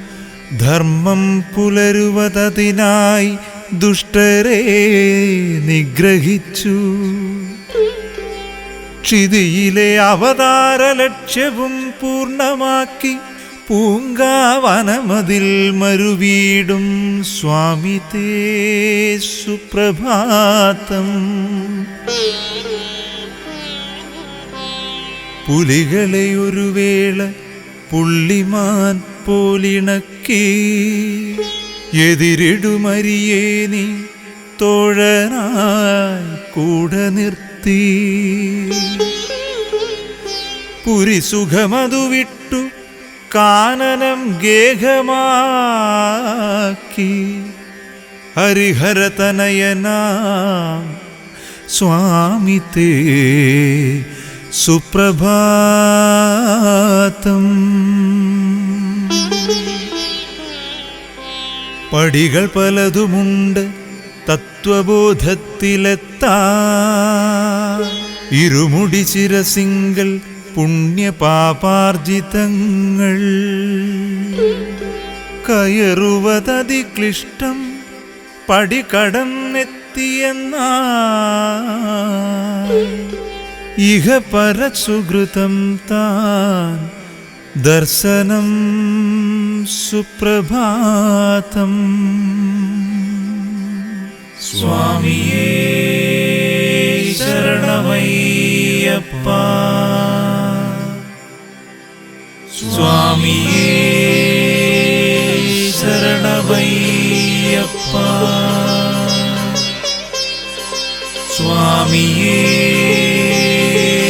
ധർമ്മം പുലരുവതതിനായി ദുഷ്ടരെ നിഗ്രഹിച്ചു. ക്ഷിതിയിലെ അവതാര ലക്ഷ്യവും പൂർണ്ണമാക്കി പൂങ്കാവനമതിൽ മരുവീടും സ്വാമി തേ സുപ്രഭാതം. പുലികളെ ഒരു വേള പുള്ളിമാൻ പോലിണക്കി എതിരിടുമരിയേ നീ തോഴനായി കൂടെ നിർത്തി. പുരിസുഖമതു വിട്ടു കാനനം ഗേഹമാക്കി ഹരിഹരതനയനാം സ്വാമി തേ സുപ്രഭാതം. പടികൾ പലതുമുണ്ട് തത്വബോധത്തിലെത്താൻ. ഇരുമുടി ശിരസിങ്കൽ പുണ്യപാപാർജിതങ്ങൾ കയറുവതതിക്ലിഷ്ടം പടി കടന്നെത്തിയെന്നാൽ ഇഹ പരസുകൃതം താൻ ദർശനം സുപ്രഭാതം. സ്വാമിയേ ശരണമയ്യപ്പ. സ്വാമിയേ ശരണമയ്യപ്പ. സ്വാമിയേ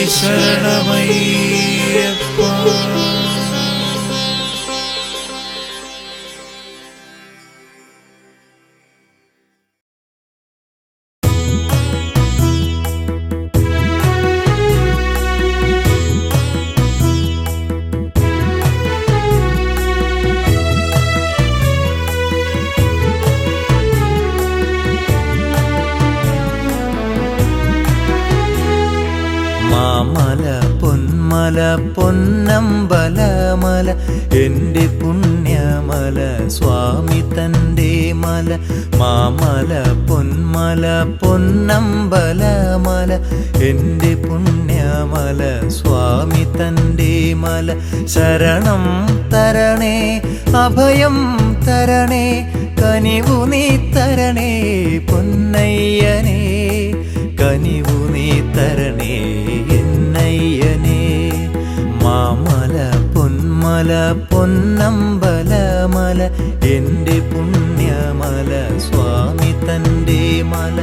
ശരണമയ്യപ്പ. പൊന്നമ്പലമല എൻ്റെ പുണ്യമല സ്വാമി തൻ്റെ മല മാമല പൊന്നമ്പലമല എൻ്റെ പുണ്യമല സ്വാമി തൻ്റെ മല ശരണം തരണേ അഭയം തരണേ കനിവു നീ തരണേ പൊന്നയ്യനേ കനിവു നീ തരണേ എന്നയ്യനേ മാമല പൊന്നമ്പലമല എൻ്റെ പുണ്യമല സ്വാമി തൻ്റെ മല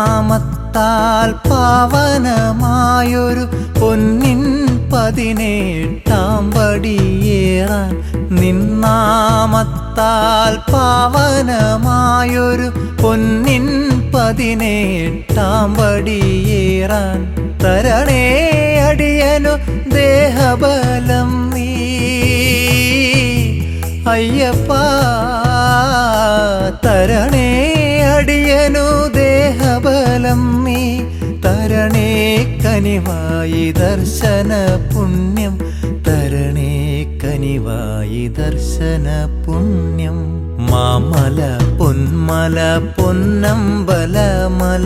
നിന്നാമത്താൽ പാവനമായൊരു പൊന്നിൻ 18 പടിയേറാൻ നിന്നാമത്താൽ പാവനമായൊരു പൊന്നിൻ 18 പടിയേറാൻ തരണേ അടിയനു ദേഹബലം നീ അയ്യപ്പ തരണേ അടിയനു ദേഹബലം നീ തരണേ കനിവായി ദർശന പുണ്യം തരണേ കനിവായി ദർശന പുണ്യം മാമല പൊന്നമ്പലമല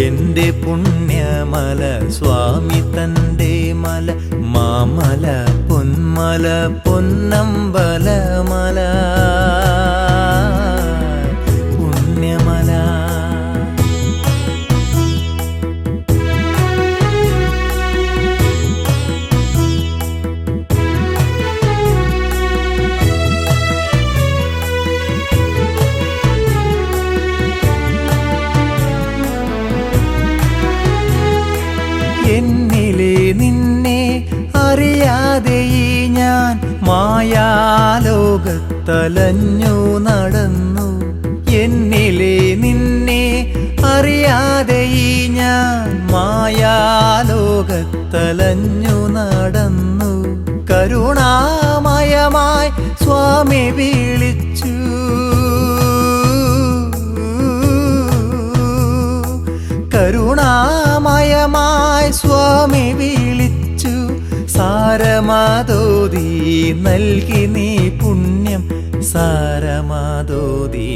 എൻ്റെ പുണ്യമല സ്വാമി തൻ്റെ മല മാമല പൊന്നമ്പലമല പുണ്യമല എന്നിലെ നിന്നെ അറിയാതെ ഞാൻ മായാലോകത്തലഞ്ഞു നടന്നു എന്നിലെ നിന്നെ അറിയാതെ ഞാൻ മായാലോകത്തലഞ്ഞു നടന്നു കരുണാമയമായി സ്വാമി വിളിച്ചു കരുണാമയമായി സ്വാമി വിളിച്ചു സാരമാതോതി നൽകി നീ പുണ്യം സാരമാതോതി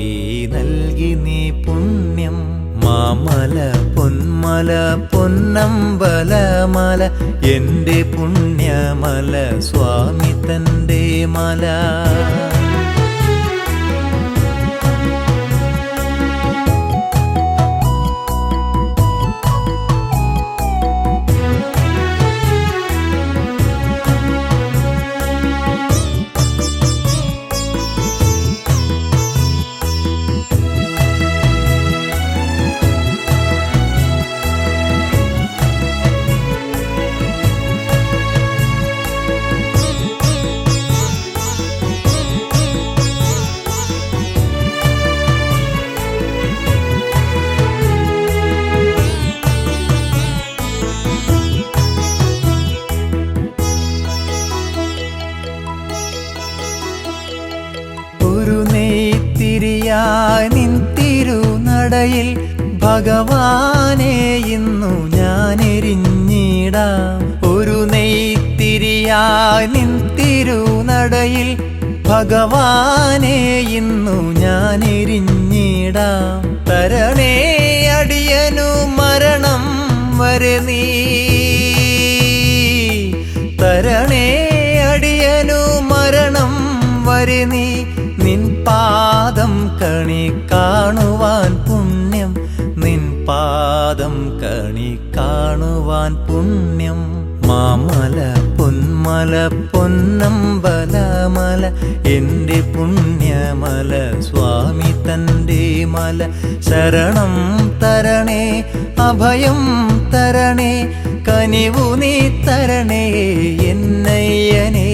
നൽകി നീ പുണ്യം മാമല പൊന്നമ്പലമല എൻ്റെ പുണ്യമല സ്വാമി തൻ്റെ മല നിൻ തിരുനടയിൽ ഭഗവാനെ ഇന്നു ഞാൻ എരിഞ്ഞിടാം ഒരു നെയ്ത്തിരിയായി നിൻ തിരുനടയിൽ ഭഗവാനെ ഇന്നു ഞാൻ എരിഞ്ഞിടാം തരണേ അടിയനു മരണം വരെ നീ തരണേ അടിയനു മരണം വരെ നീ നിൻ പാദം കണി കാണുവാൻ പുണ്യം നിൻ പാദം കണി കാണുവാൻ കാണുവാൻ പുണ്യം. മാമല പൊന്മല പൊന്നമ്പലമല എൻ്റെ പുണ്യമല സ്വാമി തൻ്റെ മല. ശരണം തരണേ അഭയം തരണേ കനിവു നീ തരണേ എന്നയ്യനേ.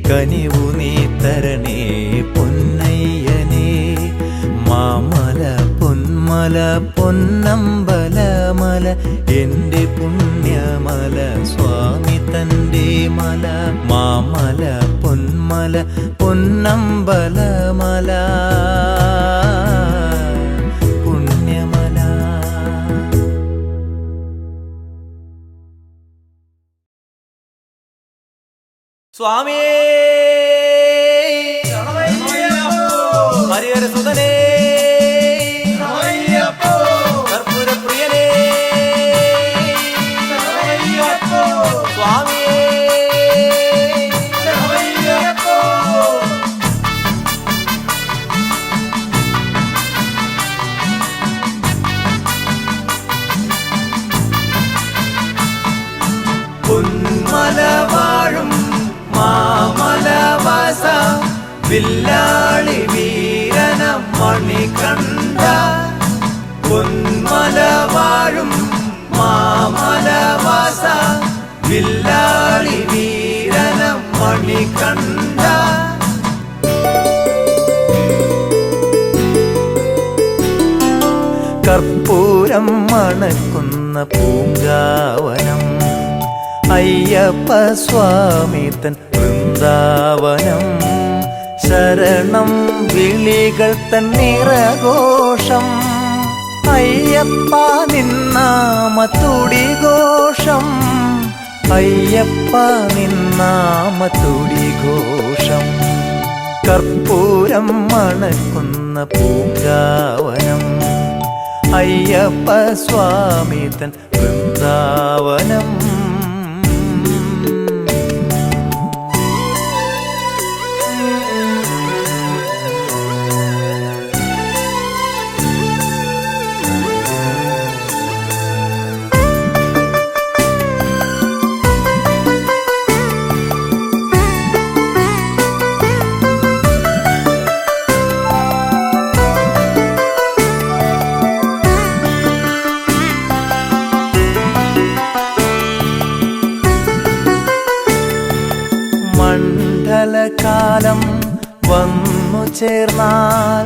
കനിവു നീ തരണേ പൊന്നയ്യനേ. മാമല പൊന്മല പൊന്നമ്പലമല എൻ്റെ പുണ്യമല സ്വാമി തൻ്റെ മല. മാമല പൊന്മല പൊന്നമ്പലമല പുണ്യമല. സ്വാമിയേ ഹരിഹരസുതനേ കർപ്പൂരപ്രിയനേ സ്വാമിയേ പൊന്മല വാഴും മാമലവാസ വില്ലാളി വീരന മണികണ്ഠ. പൊന്മല വാഴും മാമലവാസ വില്ലാളി വീരന മണികണ്ഠ. കർപ്പൂരം മണക്കുന്ന പൂങ്കാവനം അയ്യപ്പ സ്വാമി തൻ വൃന്ദാവനം. ശരണം വിളികൾ തൻ നിറഘോഷം അയ്യപ്പ നിന്നാമത്തുടി ഘോഷം. അയ്യപ്പ നിന്നാമത്തുടി ഘോഷം. കർപ്പൂരം മണക്കുന്ന പൂങ്കാവനം അയ്യപ്പ സ്വാമി തൻ വൃന്ദാവനം. മണ്ഡലകാലം വന്നു ചേർന്നാൽ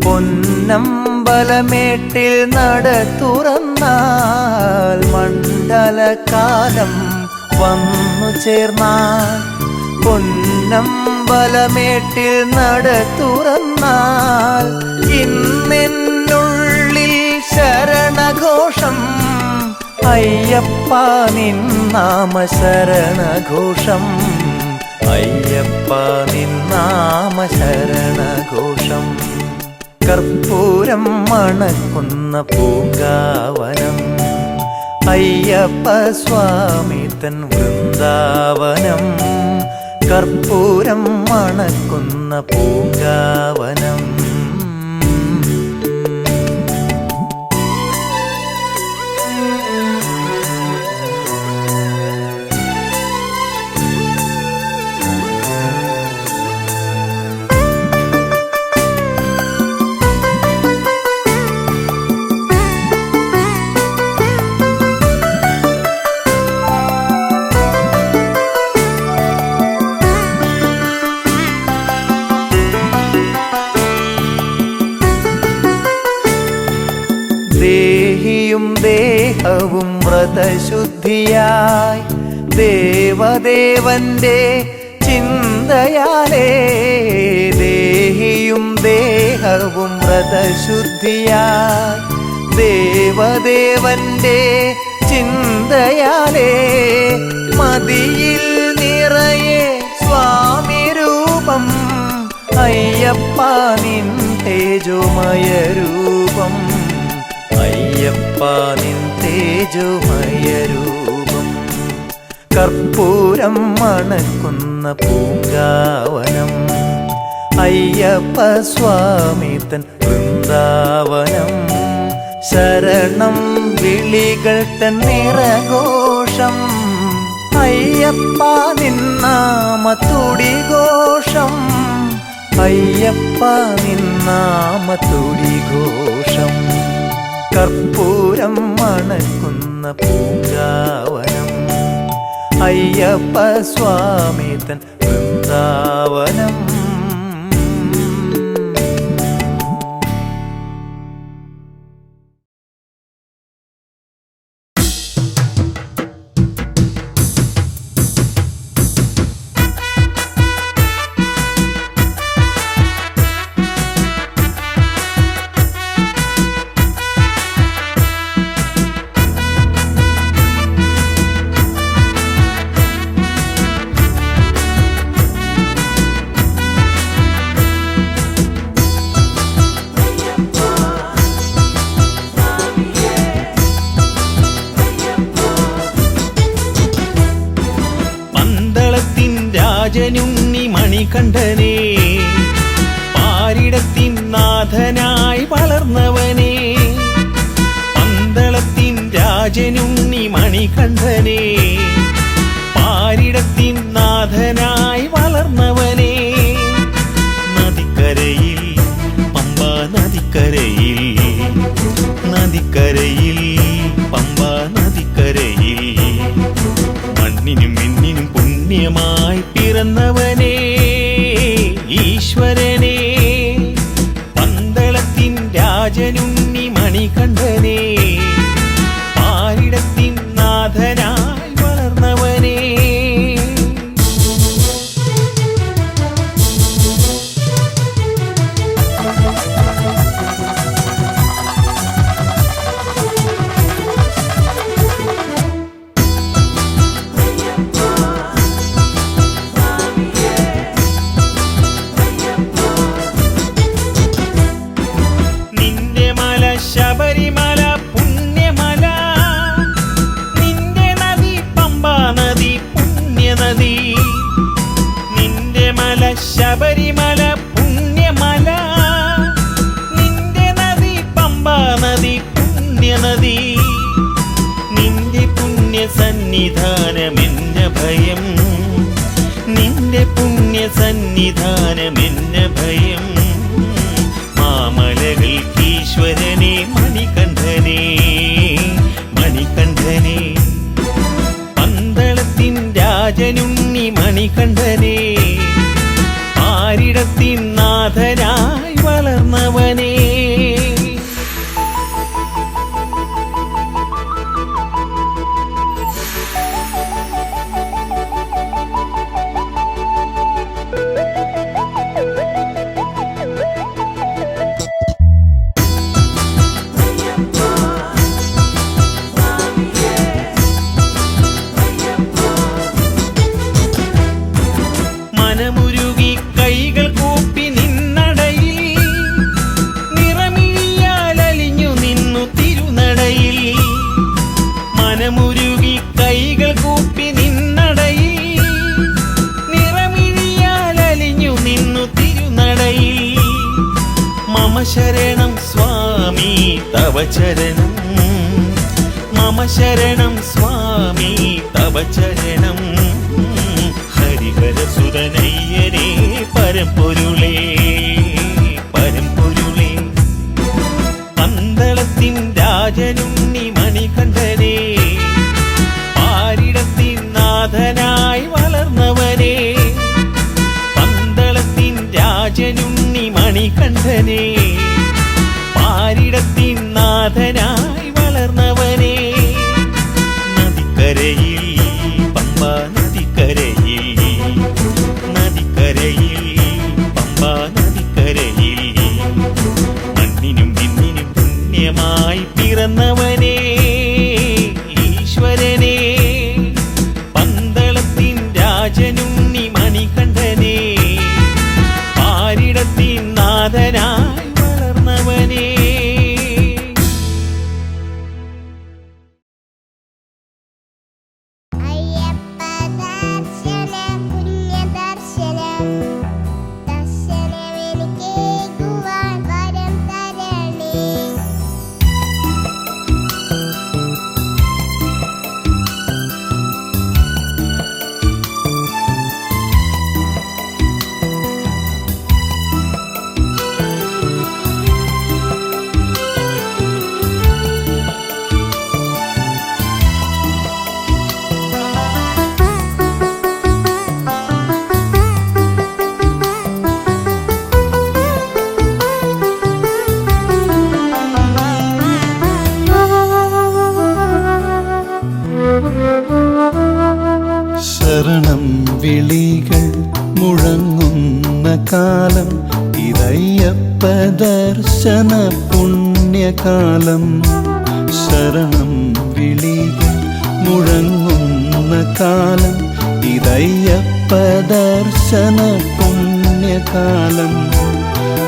പൊന്നമ്പലമേട്ടിൽ നട തുറന്നാൽ. മണ്ഡലകാലം വന്നു ചേർന്നാൽ പൊന്നമ്പലമേട്ടിൽ നട തുറന്നാൽ. ഇന്നെന്നുള്ളിൽ ശരണഘോഷം അയ്യപ്പ നിന്നാമ ശരണഘോഷം. അയ്യപ്പ നിന്നാമ ശരണഘോഷം. കർപ്പൂരം മണക്കുന്ന പൂങ്കാവനം അയ്യപ്പ സ്വാമി തൻ വൃന്ദാവനം. കർപ്പൂരം മണക്കുന്ന പൂങ്കാവനം. ദേഹിയും ദേഹവും വ്രതശുദ്ധിയായി ദേവദേവന്റെ ചിന്തയാലേ. ദേഹിയും ദേഹവും വ്രതശുദ്ധിയായി ദേവദേവന്റെ ചിന്തയാലേ. മതിയിൽ നിറയെ സ്വാമി രൂപം അയ്യപ്പ നിൻ തേജോമയ രൂപം. അയ്യപ്പ നിൻ തേജോമയ രൂപം. കർപ്പൂരം മണക്കുന്ന പൂങ്കാവനം അയ്യപ്പ സ്വാമി തൻ വൃന്ദാവനം. ശരണം വിളികൾ തന്നിറഘോഷം അയ്യപ്പ നിന്നാമത്തുടി ഘോഷം അയ്യപ്പ നിന്നാമത്തുടി ഘോഷം കർപ്പൂരം മണക്കുന്ന പൂങ്കാവനം അയ്യപ്പ സ്വാമി തൻ വൃന്ദാവനം രാജനുണ്ണി മണികണ്ഠനേ പാരിടത്തിൻ നാഥനായി വളർന്നവനേ പന്തളത്തിൻ രാജനുണ്ണി മണികണ്ഠനേ പാരിടത്തിൻ നാഥനായി വളർന്നവനേ നദിക്കരയിൽ പമ്പ നദിക്കരയിൽ നദിക്കരയിൽ പമ്പ നദിക്കരയിൽ മണ്ണിനും മിന്നിനും പുണ്യമായി പിറന്നവനേ ഈശ്വരനേ പന്തളത്തിൻ രാജനുണ്ണി മണികണ്ഠനേ പാരിടത്തിൻ നാഥനായി വളർന്നവനേ ശബരിമല പുണ്യമല നിന്റെ നദി പമ്പ നദി പുണ്യനദി നിന്റെ മല ശബരിമല പുണ്യമല നിന്റെ നദി പമ്പ നദി പുണ്യനദി നിന്റെ പുണ്യ സന്നിധാനമെന്ന ഭയം നിന്റെ പുണ്യ സന്നിധാനമെന്ന ഭയം മാമലകൾക്കീശ്വരനേ മണികണ്ഠനേ മണികണ്ഠനേ പന്തളത്തിൻ രാജനുണ്ണി മണികണ്ഠനേ പാരിടത്തിൻ നാഥനായി വളർന്നവനേ മനമുരുകി കൈകൾ കൂപ്പി നിന്നടയിൽ നിറമിഴിയാലലിഞ്ഞു നിന്നു തിരുനടയിൽ മനമുരുകി കൈകൾ കൂപ്പി നിന്നടയിൽ നിറമിഴിയാലലിഞ്ഞു നിന്നു തിരുനടയിൽ മമ ശരണം സ്വാമി തവ ചരണം മമ ശരണം സ്വാമി തവ ചരണം ഹരിഹരസുതനയ്യനേ പരമ്പൊരുളേ പരമ്പൊരുളേ പന്തളത്തിൻ രാജനുണ്ണി മണികണ്ഠനേ പാരിടത്തിൻ നാഥനായി വളർന്നവനേ പന്തളത്തിൻ രാജനുണ്ണി മണികണ്ഠനേ പാരിടത്തിൻ നാഥനായി വളർന്നവനേ നദിക്കരയിൽ പമ്പ നദിക്കരയിൽ നദിക്കരയിൽ പമ്പ നദിക്കരയിൽ മണ്ണിനും പിന്നിനും പുണ്യമായി പിറന്നവനേ ഈശ്വരനേ പന്തളത്തിൻ രാജനുണ്ണി മണികണ്ഠനേ പാരിടത്തിൻ നാഥനായി വളർന്നവനേ അയ്യപ്പ വിളികൾ മുഴങ്ങുന്ന കാലം ഇതയ്യപ്പ ദർശന പുണ്യകാലം. ശരണം വിളികൾ മുഴങ്ങുന്ന കാലം ഇതയ്യപ്പ ദർശന പുണ്യകാലം.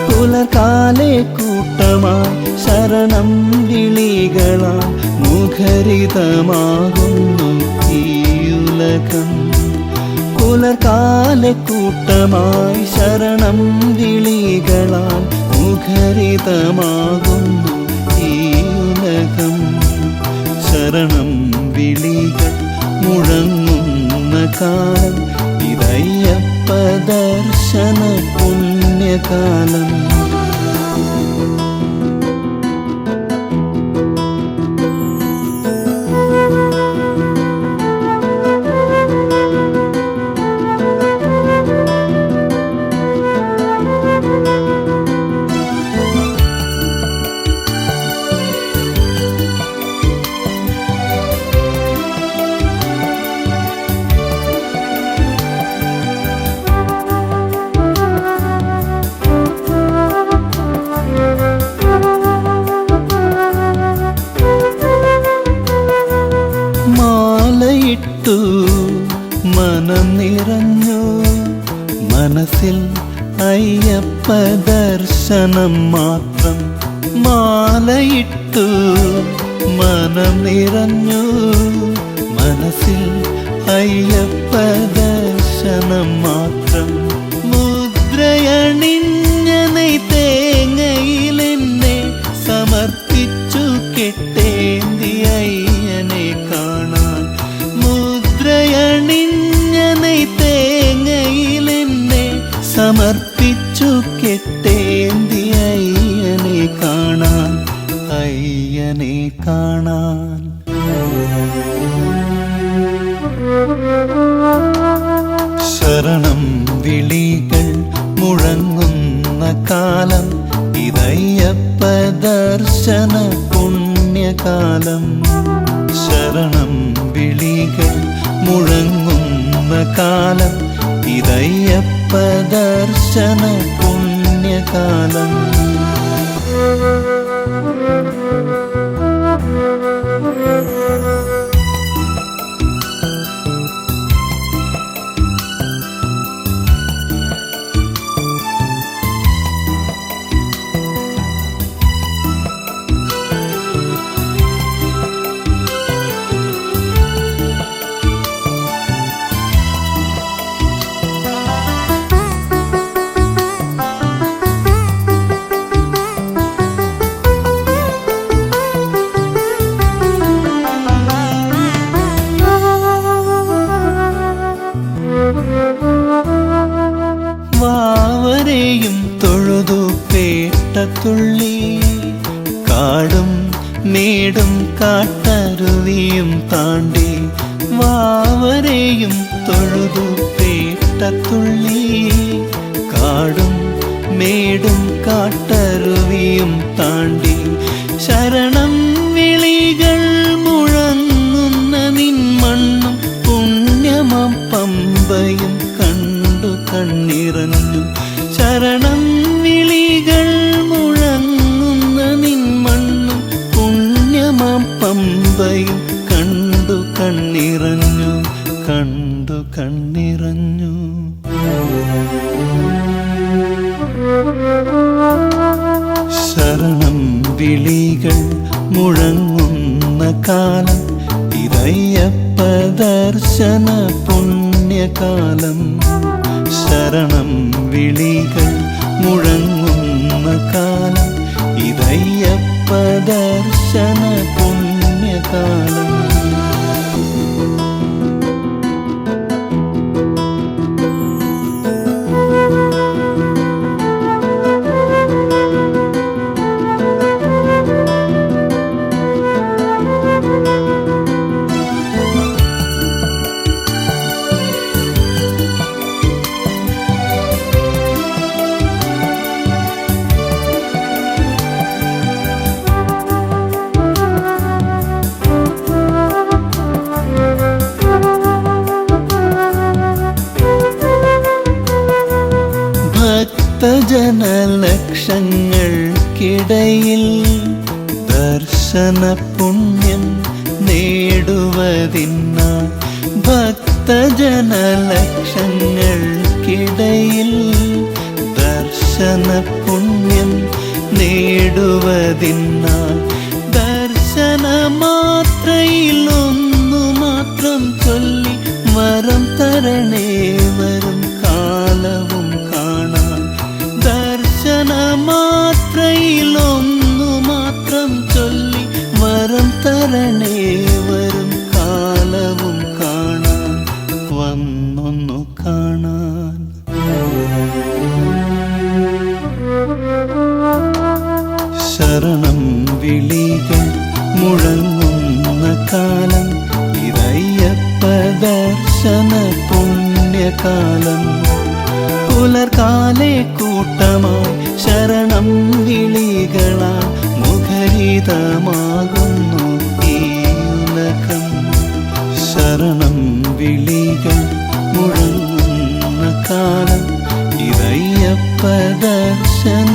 പുലർകാലെ കൂട്ടമായി ശരണം വിളികളാൽ മുഖരിതമാകുന്നു ഈ ഉലകം. പുലർകാലെ കൂട്ടമായി ശരണം വിളികളാൽ മുഖരിതമാകുന്നു ഈ ഉലകം. ശരണം വിളികൾ മുഴങ്ങുന്ന കാലം ഇതയ്യപ്പ ദർശന പുണ്യകാലം. മാലയിട്ടു മനം നിറഞ്ഞു മനസ്സിൽ അയ്യപ്പ ദർശനം മാത്രം. മാലയിട്ടു മനം നിറഞ്ഞു മനസ്സിൽ അയ്യപ്പ ദർശനം മാത്രം. മുദ്രയണിഞ്ഞ തേങ്ങയിലെന്നെ സമർപ്പിച്ചു കെട്ടേന്തി അയ്യനെ കാണാൻ. മുദ്രയണിഞ്ഞ തേങ്ങയിലെന്നെ സമർപ്പിച്ചു കെട്ടേന്തി അയ്യനെ കാണാൻ. അയ്യനെ കാണാൻ. ശരണം വിളികൾ മുഴങ്ങുന്ന കാലം ഇതയ്യപ്പ ദർശന പുണ്യകാലം. ശരണം വിളികൾ മുഴങ്ങുന്ന കാലം ഇതയ്യപ്പ ദർശന പുണ്യകാലം. വാവരെയും തൊഴുതു പേട്ടത്തുള്ളി കാടും മേടും കാട്ടരുവിയും താണ്ടി. വാവരെയും തൊഴുതു പേട്ടത്തുള്ളി കാടും മേടും കാട്ടരുവിയും താണ്ടി. ശരണം വിളികൾ മുഴങ്ങുന്ന നിൻ മണ്ണും പുണ്യമം പമ്പയും കണ്ടു കണ്ണിറഞ്ഞു. ശരണം വിളികൾ മുഴങ്ങുന്ന നിൻ മണ്ണും പുണ്യമം പമ്പയും കണ്ടു കണ്ണിറഞ്ഞു. കണ്ടു കണ്ണിറഞ്ഞു. ശരണം വിളികൾ മുഴങ്ങുന്ന കാലം ഇതയ്യപ്പ ദർശന പുണ്യകാലം. ശരണം വിളികൾ മുഴങ്ങുന്ന കാലം ഇതയ്യപ്പ ദർശന പുണ്യകാലം. ജനലക്ഷങ്ങൾക്കിടയിൽ ദർശന പുണ്യം നേടുവതിനായി ഭക്തജനലക്ഷങ്ങൾക്കിടയിൽ ദർശന പുണ്യം നേടുവതിനായി ദർശനമാത്രയിലൊന്നു മാത്രം ചൊല്ലി വരം തരണേ വരും കാലവും കാണാൻ ദർശനമാത്രയിലൊന്നു മാത്രം ചൊല്ലി വരം തരണേ വരും കാലവും കാണാൻ വന്നൊന്നു കാണാൻ ശരണം വിളികൾ മുഴങ്ങുന്ന കാലം ഇതയ്യപ്പ ദർശന പുണ്യകാലം പുലർകാലെ കൂട്ടമായി ശരണം വിളികളാൽ മുഖരിതമാകുന്നു ഈ ഉലകം ശരണം വിളികൾ മുഴങ്ങുന്ന കാലം ഇതയ്യപ്പ ദർശന